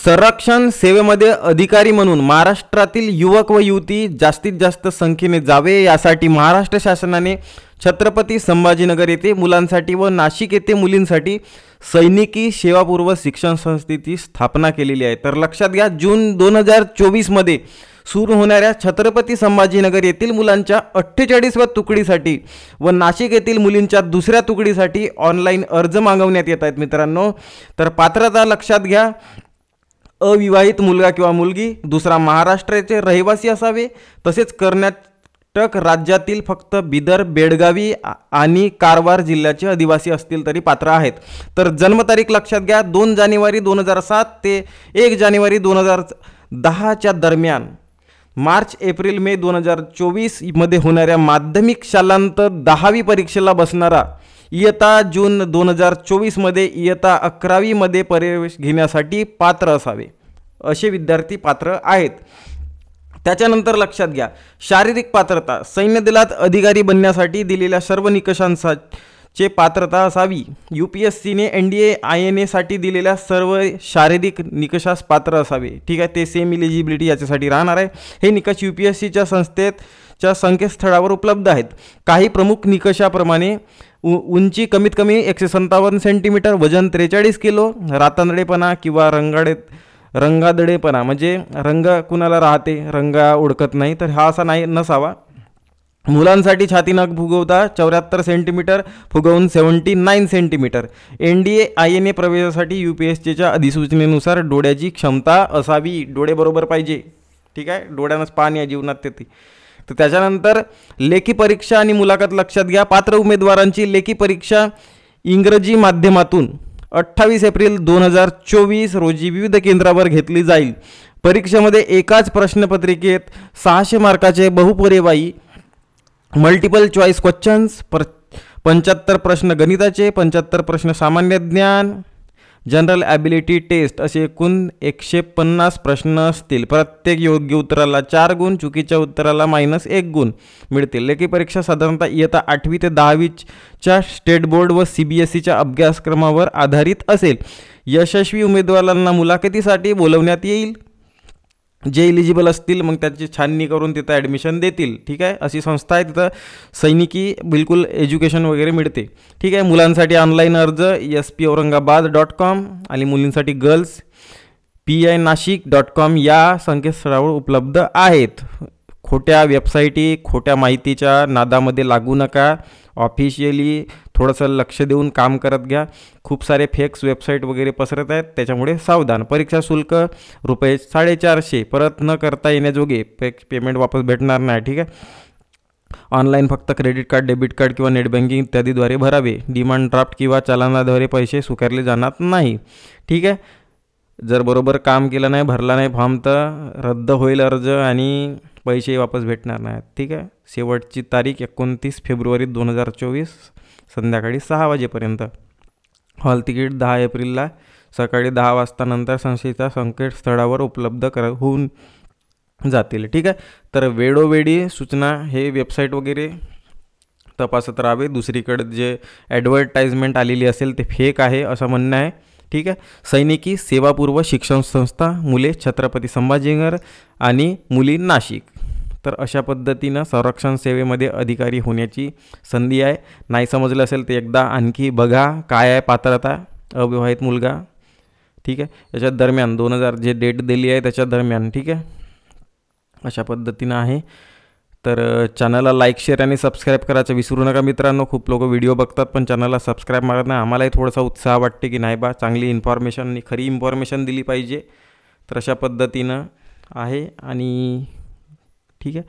संरक्षण सेवेमध्ये अधिकारी म्हणून महाराष्ट्रातील युवक व युवती जास्तीत जास्त संख्येने जावे यासाठी महाराष्ट्र शासनाने छत्रपती संभाजीनगर येथे मुलांसाठी व नाशिक येथे मुलींसाठी सैनिकी सेवापूर्व शिक्षण संस्थेची स्थापना केलेली आहे। तर लक्षात घ्या, जून 2024 मध्ये सुरू होणाऱ्या छत्रपती संभाजीनगर येथील मुलांच्या 48व्या तुकडीसाठी व नाशिक येथील मुलींच्या दुसऱ्या तुकडीसाठी ऑनलाईन अर्ज मागवण्यात येत आहेत मित्रांनो। तर पात्रता लक्षात घ्या, अविवाहित मुलगा किंवा मुलगी, दुसरा महाराष्ट्राचे रहिवासी असावे, तसेच कर्नाटक राज्यातील फक्त बिदर, बेळगावी आणि कारवार जिल्ह्याचे आदिवासी असतील तरी पात्र आहेत। तर जन्मतारीख लक्षात घ्या, 2 जानेवारी 2007 ते 1 जानेवारी 2010च्या दरम्यान। मार्च, एप्रिल, मे 2024 मध्ये होणाऱ्या माध्यमिक शालांत 10वी परीक्षेला बसणारा इयत्ता जून 2024 मध्ये इयत्ता 11वी मध्ये प्रवेश घेण्यासाठी पात्र असावे असे विद्यार्थी पात्र आहेत। त्याच्यानंतर लक्षात घ्या, शारीरिक पात्रता, सैन्य दलात अधिकारी बनण्यासाठी दिलेल्या सर्व निकषांची पात्रता असावी। UPSCने NDA INA साठी दिलेल्या सर्व शारीरिक निकषास पात्र असावे। ठीक आहे, ते सेम इलिजिबिलिटी याच्यासाठी राहणार आहे। हे निकष UPSCच्या संस्थेच्या संकेतस्थळावर उपलब्ध आहेत। काही प्रमुख निकषाप्रमाणे उंची कमीत कमी 157 सेंटीमीटर, वजन 43 किलो, रातांदळेपणा किंवा रंगादडेपणा म्हणजे रंग कुणाला राहते, रंगा ओळखत नाही, तर हा असा नसावा। मुलांसाठी छाती नख फुगवता 74 सेंटीमीटर, फुगवून 79 सेंटीमीटर। NDA INA प्रवेशासाठी UPSCच्या अधिसूचनेनुसार डोळ्याची क्षमता असावी, डोळे बरोबर पाहिजे। ठीक आहे, डोळ्यानंच पाहणे या जीवनात ते। तर त्याच्यानंतर लेखी परीक्षा आणि मुलाखत लक्षात घ्या, पात्र उमेदवारांची लेखी परीक्षा इंग्रजी माध्यमातून 28 एप्रिल 2024 रोजी विविध केंद्रावर घेतली जाईल। परीक्षेमध्ये एकाच प्रश्नपत्रिकेत 600 मार्काचे बहुपर्यायी मल्टिपल चॉईस क्वेश्चन्स, 75 प्रश्न गणिताचे, 75 प्रश्न सामान्य ज्ञान, जनरल ॲबिलिटी टेस्ट असे एकूण 150 प्रश्न असतील। प्रत्येक योग्य उत्तराला 4 गुण, चुकीच्या उत्तराला -1 गुण मिळतील। लेखी परीक्षा साधारणतः इयत्ता 8वी ते 10वीच्या स्टेट बोर्ड व CBSEच्या अभ्यासक्रमावर आधारित असेल। यशस्वी उमेदवारांना मुलाखतीसाठी बोलवण्यात येईल। जे इलिजिबल असतील मग त्याची छाननी करून तिथं ॲडमिशन देतील। ठीक आहे, अशी संस्था आहे, तिथं सैनिकी बिलकुल एज्युकेशन वगैरे मिळते। ठीक आहे, मुलांसाठी ऑनलाईन अर्ज spaurangabad.com आणि मुलींसाठी गर्ल्स PINashik.com या संकेतस्थळावर उपलब्ध आहेत। खोट्या वेबसाईटी, खोट्या माहितीच्या नादामध्ये लागू नका। ऑफिशियली थोडंसं लक्ष देऊन काम करत घ्या। खूप सारे फेक्स वेबसाईट वगैरे पसरत आहेत, त्याच्यामुळे सावधान। परीक्षा शुल्क ₹450 परत न करता येण्याजोगे, पेमेंट वापस भेटणार नाही। ठीक आहे, ऑनलाईन फक्त क्रेडिट कार्ड, डेबिट कार्ड किंवा नेट बँकिंग इत्यादीद्वारे भरावे। डिमांड ड्राफ्ट किंवा चलनाद्वारे पैसे स्वीकारले जाणार नाही। ठीक आहे, जर बरोबर काम केलं नाही, भरला नाही फॉर्म, तर रद्द होईल अर्ज आणि पैसे वापस भेटणार नाहीत। ठीक आहे, शेवटची तारीख 29 फेब्रुवारी 2024 संध्याकाळी 6 वाजेपर्यंत। हॉल तिकीट 10 एप्रिलला सकाळी 10 वाजता नंतर संस्थेच्या संकेतस्थळावर उपलब्ध होऊन जातील। ठीक आहे, तर वेळोवेळी सूचना हे वेबसाईट वगैरे तपासत राहावे। दुसरीकडे जे ॲडव्हर्टाइजमेंट आलेली असेल ते फेक आहे असं म्हणणं आहे। ठीक आहे, सैनिकी सेवापूर्व शिक्षण संस्था, मुले छत्रपती संभाजीनगर आणि मुली नाशिक। तर अशा पद्धतीनं संरक्षण सेवेमध्ये अधिकारी होण्याची संधी आहे। नाही समजलं असेल तर एकदा आणखी बघा काय आहे पात्रता, अविवाहित मुलगा। ठीक आहे, याच्या दरम्यान 2000 जे डेट दिली आहे त्याच्या दरम्यान। ठीक आहे, अशा पद्धतीनं आहे। तर चॅनलला लाईक, शेअर आणि सबस्क्राईब करायचं विसरू नका मित्रांनो। खूप लोक व्हिडिओ बघतात पण चॅनलला सबस्क्राईब मारत नाही। आम्हालाही थोडासा उत्साह वाटते की नाही बा, चांगली इन्फॉर्मेशन आणि खरी इन्फॉर्मेशन दिली पाहिजे। तर अशा पद्धतीनं आहे आणि ठीक आहे।